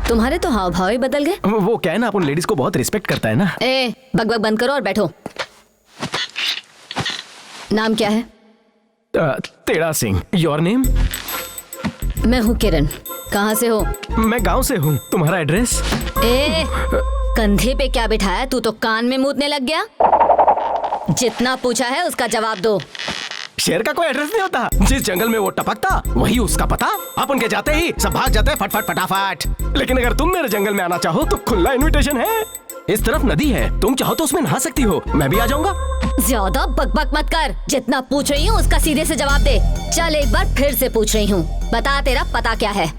तुम्हारे तो हाव भाव ही बदल गए। वो क्या है ना, अपन लेडीज को बहुत रिस्पेक्ट करता है ना। ए, बकबक बंद करो और बैठो। नाम क्या है? तेड़ा सिंह। Your name? मैं हूँ किरण। कहाँ से हो? मैं गांव से हूँ। तुम्हारा एड्रेस? ए, कंधे पे क्या बिठाया? तू तो कान में मूतने लग गया। जितना पूछा है उसका जवाब दो। शेर का कोई एड्रेस नहीं होता। जिस जंगल में वो टपकता वही उसका पता। अपन के जाते ही सब भाग जाते हैं फटफट फटाफट। लेकिन अगर तुम मेरे जंगल में आना चाहो तो खुला इनविटेशन है। इस तरफ नदी है, तुम चाहो तो उसमें नहा सकती हो। मैं भी आ जाऊंगा। ज्यादा बकबक मत कर। जितना पूछ रही हूँ उसका सीधे से जवाब दे। चल एक बार फिर से पूछ रही हूँ, बता तेरा पता क्या है?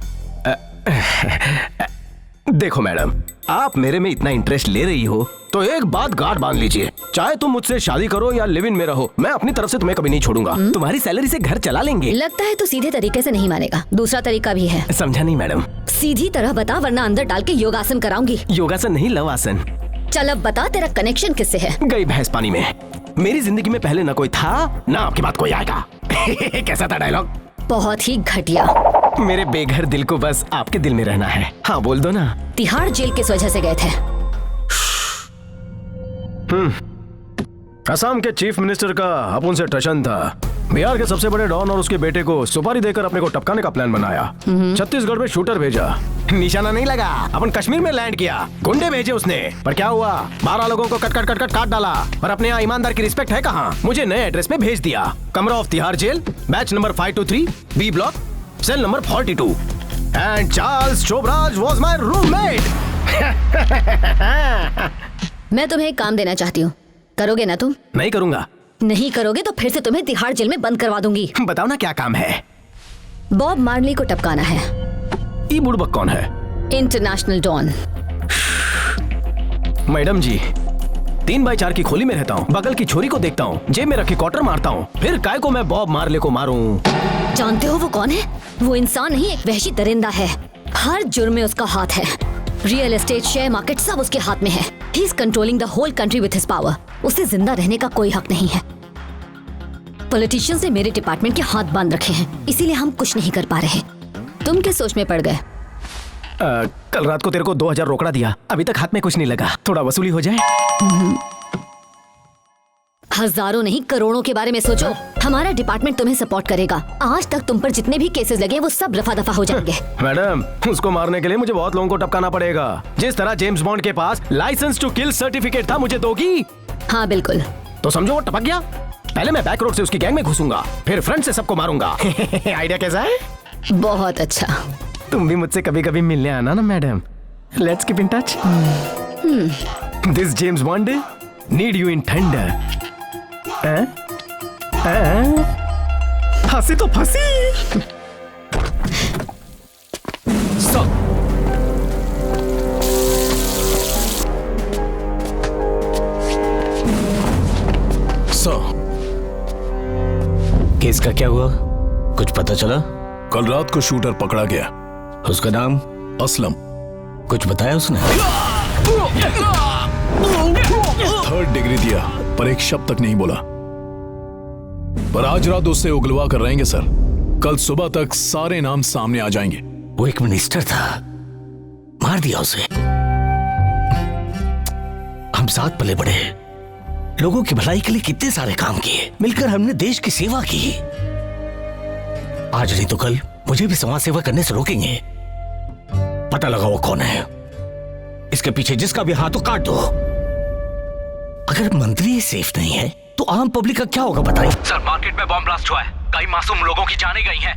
देखो मैडम, आप मेरे में इतना इंटरेस्ट ले रही हो तो एक बात गांठ बांध लीजिए। चाहे तुम मुझसे शादी करो या लिव इन में रहो, मैं अपनी तरफ से तुम्हें कभी नहीं छोड़ूंगा। तुम्हारी सैलरी से घर चला लेंगे। लगता है तू सीधे तरीके से नहीं मानेगा। दूसरा तरीका भी है। समझा नहीं मैडम? सीधी तरह बता वरना अंदर डाल के योगासन कराऊंगी। योगासन नहीं, लव आसन। चल अब बता तेरा कनेक्शन किससे है? गई भैंस पानी में। मेरी जिंदगी में पहले न कोई था ना आपके बाद कोई आएगा। कैसा था डायलॉग? बहुत ही घटिया। मेरे बेघर दिल को बस आपके दिल में रहना है। हाँ बोल दो ना। तिहाड़ जेल किस वजह से गए थे? असम के चीफ मिनिस्टर का अपन से टशन था। बिहार के सबसे बड़े डॉन और उसके बेटे को सुपारी देकर अपने को टपकाने का प्लान बनाया। छत्तीसगढ़ में शूटर भेजा, निशाना नहीं लगा। अपन कश्मीर में लैंड किया, गुंडे भेजे उसने। पर क्या हुआ? 12 लोगों को कट कट कट कट काट डाला। पर अपने यहाँ ईमानदार की रिस्पेक्ट है कहाँ? मुझे नए एड्रेस पे भेज दिया। कमरा of Tihar jail, batch number 523, B block, cell number 42। And Charles Sobhraj was my roommate. मैं तुम्हें एक काम देना चाहती हूँ, करोगे ना तुम? नहीं करूंगा। नहीं करोगे तो फिर से तुम्हें तिहाड़ जेल में बंद करवा दूंगी। बताओ ना क्या काम है? बॉब मार्ली को टपकाना है। ये बुड़बक कौन है? International don. मैडम जी, 3x4 की खोली में रहता हूँ, बगल की छोरी को देखता हूँ, जेब में रखी क्वार्टर मारता हूँ, फिर काय को मैं बॉब मार्ले को मारूं? जानते हो वो कौन है? वो इंसान नहीं, एक वहशी दरिंदा है। हर जुर्म में उसका हाथ है। रियल एस्टेट, शेयर मार्केट सब उसके हाथ में है। He is controlling the whole country with his power. उसे जिंदा रहने का कोई हक नहीं है। पॉलिटिशियंस ने मेरे डिपार्टमेंट के हाथ बांध रखे हैं, इसीलिए हम कुछ नहीं कर पा रहे। तुम किस सोच में पड़ गए? कल रात को तेरे को 2000 रोकड़ा दिया, अभी तक हाथ में कुछ नहीं लगा। थोड़ा वसूली हो जाए। हजारों नहीं करोड़ों के बारे में सोचो। हमारा डिपार्टमेंट तुम्हें सपोर्ट करेगा। आज तक तुम पर जितने भी केसेस लगे वो सब रफा दफा हो जाएंगे। मैडम, उसको मारने के लिए मुझे बहुत लोगों को टपकाना पड़ेगा। जिस तरह जेम्स बॉन्ड के पास लाइसेंस टू किल सर्टिफिकेट था, मुझे दोगी? हाँ बिल्कुल। तो समझो वो टपक गया। पहले मैं बैक रोड से उसकी गैंग में घुसूंगा, फिर फ्रंट से सबको मारूंगा। आइडिया कैसा है? बहुत अच्छा। तुम भी मुझसे कभी कभी मिलने आना ना madam. Let's keep in touch. This James bond need you in thunder. हंसी तो फंसी। केस का क्या हुआ? कुछ पता चला? कल रात को शूटर पकड़ा गया। उसका नाम? असलम। कुछ बताया उसने? 3rd डिग्री दिया पर एक शब्द तक नहीं बोला। पर आज रात उससे उगलवा कर रहेंगे सर। कल सुबह तक सारे नाम सामने आ जाएंगे। वो एक मिनिस्टर था, मार दिया उसे। हम साथ पले बढ़े, लोगों की भलाई के लिए कितने सारे काम किए, मिलकर हमने देश की सेवा की। आज नहीं तो कल मुझे भी समाज सेवा करने से रोकेंगे। पता लगा वो कौन है, इसके पीछे जिसका भी हाथ हो काट दो। अगर मंत्री सेफ नहीं है तो आम पब्लिक का क्या होगा बताइए? सर, मार्केट में बॉम्ब ब्लास्ट हुआ है, कई मासूम लोगों की जानें गई हैं।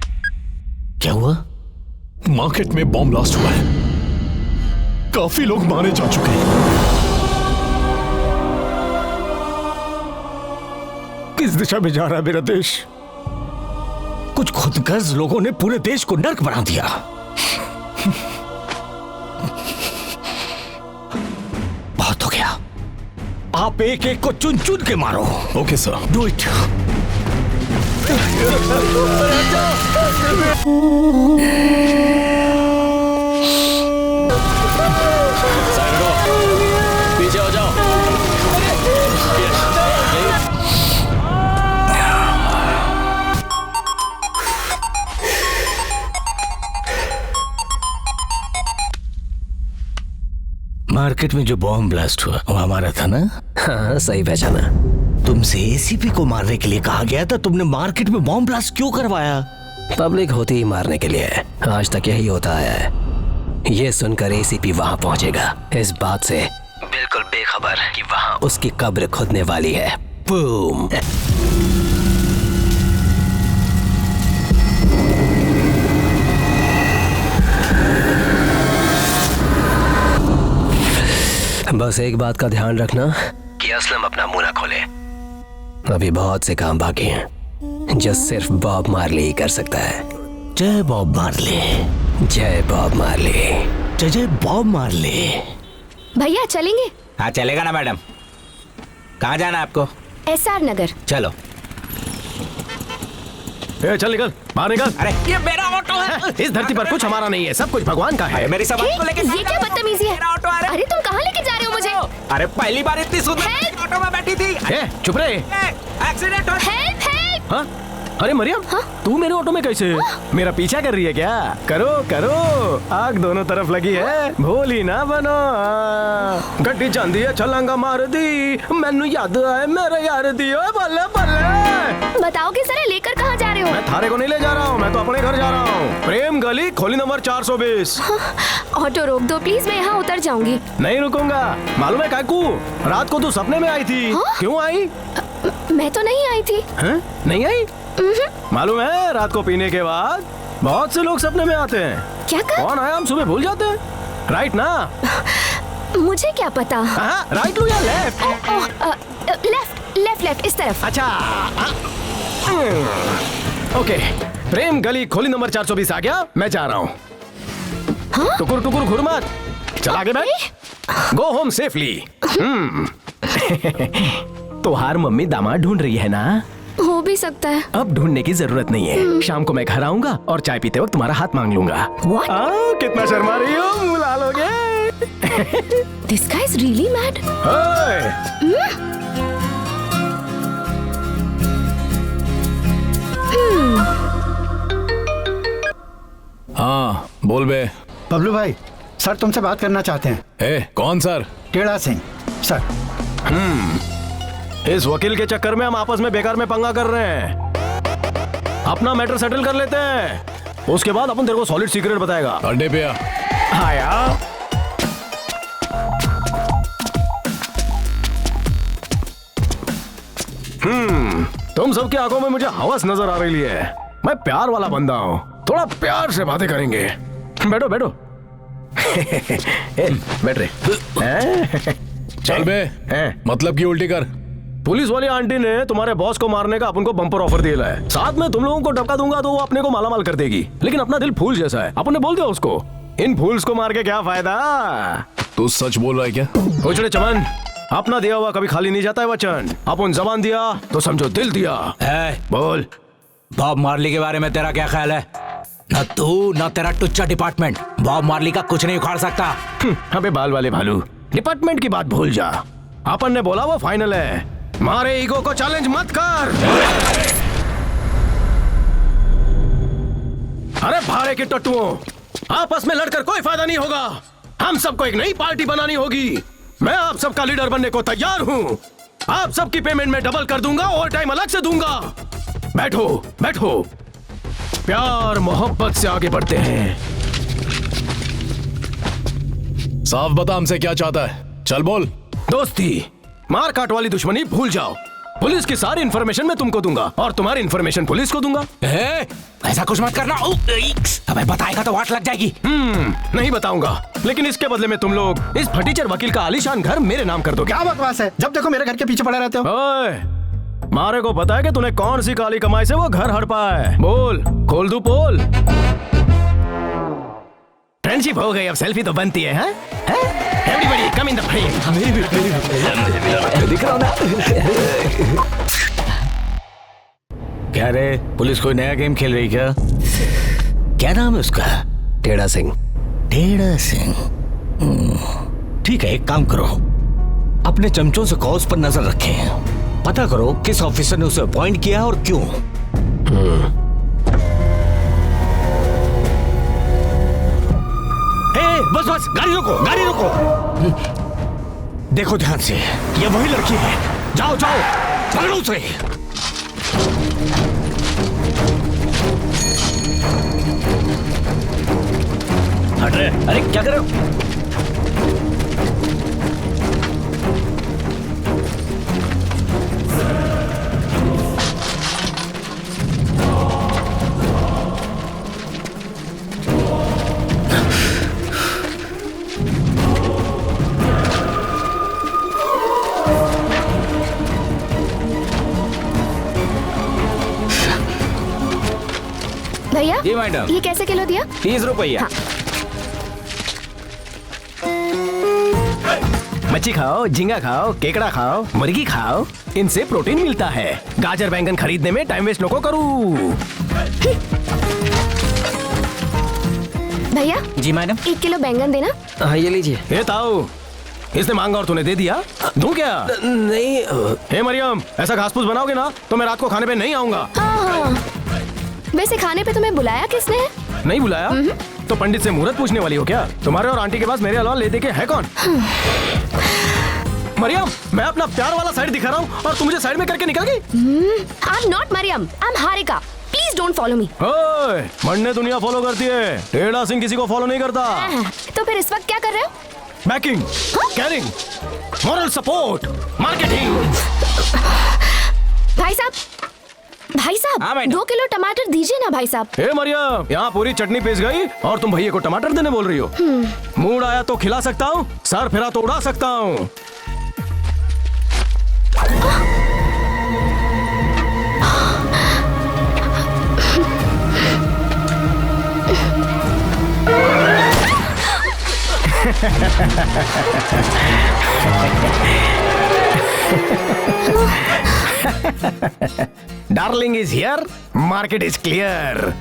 क्या हुआ? मार्केट में बॉम्ब ब्लास्ट हुआ है, काफी लोग मारे जा चुके हैं। किस दिशा में जा रहा है मेरा देश? कुछ खुदगर्ज लोगों ने पूरे देश को नर्क बना दिया। बहुत हो गया, आप एक एक को चुन चुन के मारो। Okay sir. Do it. पीछे हो जाओ। मार्केट में जो बॉम्ब ब्लास्ट हुआ वो हमारा था ना? हाँ सही पहचाना। तुमसे एसीपी को मारने के लिए कहा गया था, तुमने मार्केट में बॉम्ब ब्लास्ट क्यों करवाया? पब्लिक होती ही मारने के लिए है, आज तक यही होता आया है। ये सुनकर एसीपी वहाँ पहुँचेगा इस बात से बिल्कुल बेखबर कि वहाँ उसकी कब्र खुदने वाली है। बूम। बस एक बात का ध्यान रखना कि असलम अपना मुंह ना खोले। अभी बहुत से काम बाकी हैं जो सिर्फ बॉब मार्ली ही कर सकता है। जय बॉब मार्ली। जय बॉब मार्ली। जय जय बॉब मार्ली। भैया चलेंगे? हाँ चलेगा ना मैडम। कहाँ जाना है आपको? SR नगर। चलो। ए, चल निकल, बाहर निकल। अरे ये मेरा ऑटो है। इस धरती पर कुछ हमारा नहीं है, सब कुछ भगवान का है। मेरी सामान को लेके ये क्या बदतमीजी है? मेरा ऑटो आ रहा है। अरे तुम कहाँ लेके जा रहे हो मुझे? अरे पहली बार इतनी सुंदर ऑटो में बैठी थी। ए, चुप रहे। एक्सीडेंट हो। Help help. हाँ? अरे मरियम, तू मेरे ऑटो में कैसे? मेरा पीछा कर रही है क्या? करो करो, आग दोनों तरफ लगी है, भोली ना बनो। गड्डी जांदी है, छलांगा मार दी, मैनू याद आए मेरा यार दी। ओए बल्ले बल्ले। बताओगे जरा, लेकर कहाँ जा रहे हो? मैं थारे को नहीं ले जा रहा हूँ, मैं तो अपने घर जा रहा हूँ। प्रेम गली, खोली नंबर 420। ऑटो रोक दो प्लीज, मैं यहाँ उतर जाऊंगी। नहीं रुकूंगा। मालूम है काकू, रात को तू सपने में आई थी। क्यों आई? मैं तो नहीं आई थी। नहीं आई? मालूम है, रात को पीने के बाद बहुत से लोग सपने में आते हैं। क्या कर? कौन आया हम सुबह भूल जाते हैं, राइट ना? मुझे क्या पता। राइट लो या लेफ्ट? लेफ्ट लेफ्ट लेफ्ट, इस तरफ। अच्छा ओके। प्रेम गली खोली नंबर 420 आ गया, मैं जा रहा हूँ। टुकुर टुकुर घुर मत, चल आगे बैठ। Go home safely. तुम्हार मम्मी दामाद ढूंढ रही है ना? हो भी सकता है। अब ढूंढने की जरूरत नहीं है, शाम को मैं घर आऊंगा और चाय पीते वक्त तुम्हारा हाथ मांग लूंगा। कितना शर्मा रही हो, मुंह लाल हो गए। This guy is really mad. हाँ बोल बे। बबलू भाई, सर तुमसे बात करना चाहते हैं। ए कौन सर? टेढ़ा सिंह सर। इस वकील के चक्कर में हम आपस में बेकार में पंगा कर रहे हैं। अपना मैटर सेटल कर लेते हैं, उसके बाद अपन तेरे को सॉलिड सीक्रेट बताएगा। अड्डे पे आ। हाँ यार। तुम सबकी आंखों में मुझे हवस नजर आ रही है। मैं प्यार वाला बंदा हूँ, थोड़ा प्यार से बातें करेंगे। बैठो बैठो। बैठ रहे। चल बे, मतलब की उल्टी कर। पुलिस वाली आंटी ने तुम्हारे बॉस को मारने का अपन को बम्पर ऑफर दिया है। साथ में तुम लोगों को टपका दूंगा तो वो अपने को मालामाल कर देगी। लेकिन अपना दिल फूल जैसा है, अपन ने बोल दिया उसको, इन फूल्स को मार के क्या फायदा। तू सच बोल रहा है क्या? पूछड़े चमन, अपना दिया हुआ कभी खाली नहीं जाता है वचन। अपन जबान दिया तो समझो दिल दिया। बोल। बॉब मार्ली के बारे में तेरा क्या ख्याल है? न तू न तेरा टुच्चा डिपार्टमेंट बॉब मार्ली का कुछ नहीं उखाड़ सकता। अबे बाल वाले भालू, डिपार्टमेंट की बात भूल जा। अपन ने बोला वो फाइनल है, मारे ईगो को चैलेंज मत कर। अरे भाड़े के टट्टुओं, आपस में लड़कर कोई फायदा नहीं होगा। हम सबको एक नई पार्टी बनानी होगी। मैं आप सबका लीडर बनने को तैयार हूँ। आप सबकी पेमेंट में डबल कर दूंगा, ओवर टाइम अलग से दूंगा। बैठो बैठो, प्यार मोहब्बत से आगे बढ़ते हैं। साफ बता हमसे क्या चाहता है, चल बोल। दोस्ती, मार काट वाली दुश्मनी भूल जाओ। पुलिस की सारी इन्फॉर्मेशन मैं तुमको दूंगा और तुम्हारी इन्फॉर्मेशन पुलिस को दूंगा। ऐसा कुछ मत करना। अबे बताएगा तो वाट लग जाएगी। नहीं बताऊंगा, लेकिन इसके बदले में तुम लोग इस फटीचर वकील का आलीशान घर मेरे नाम कर दोगे। क्या बकवास है, जब देखो मेरे घर के पीछे पड़े रहते हो। ओए, मारे को पता है कि तूने कौन सी काली कमाई से वो घर हड़पा है। बोल, खोल दू पोल। फ्रेंडशिप हो गई, अब सेल्फी तो बनती है। Everybody come in the frame. दिख रहा हूं ना? क्या रे, पुलिस कोई नया गेम खेल रही क्या? क्या नाम है उसका? टेढ़ा सिंह। टेढ़ा सिंह। ठीक है, एक काम करो, अपने चमचों से कॉज पर नजर रखें। पता करो किस ऑफिसर ने उसे अपॉइंट किया और क्यों। बस बस, गाड़ी रोको, गाड़ी रोको। देखो ध्यान से, ये वही लड़की है। जाओ जाओ, पकड़ो उसे। हट रहे, अरे क्या कर रहे हो? भैया जी मैडम। ये कैसे किलो दिया? 30 रुपया। हाँ। मच्छी खाओ, झींगा खाओ, केकड़ा खाओ, मुर्गी खाओ, इनसे प्रोटीन मिलता है। गाजर बैंगन खरीदने में टाइम वेस्ट नको करूँ। भैया जी मैडम। 1 किलो बैंगन देना। हाँ ये लीजिए। ये ताऊ, इसने मांगा और तूने दे दिया, दूं क्या? नहीं हे मरियम, ऐसा घास फूस बनाओगे ना तो मैं रात को खाने पे नहीं आऊंगा। हाँ। वैसे खाने पे तुम्हें बुलाया किसने है? नहीं बुलाया? तो पंडित से मुहूर्त पूछने वाली हो क्या? तुम्हारे और आंटी के पास मेरे अलावा ले दे के है कौन? मरियम, मैं अपना प्यार वाला साइड दिखा रहा हूँ और तुम मुझे साइड में करके निकल गई। I'm not Mariam, I'm Harika. Please don't follow me. ओए, मरने दुनिया फॉलो करती है, टेढ़ा सिंह किसी को फॉलो नहीं करता। तो फिर इस वक्त क्या कर रहे हो? Banking, carrying, moral support, marketing. भाई साहब, भाई हाँ, साहब, मैडम। 2 किलो टमाटर दीजिए ना भाई साहब। हे मरियम, यहाँ पूरी चटनी पीस गई और तुम भैया को टमाटर देने बोल रही हो। मूड आया तो खिला सकता हूँ, सर फिरा तो उड़ा सकता हूँ। Darling is here, market is clear.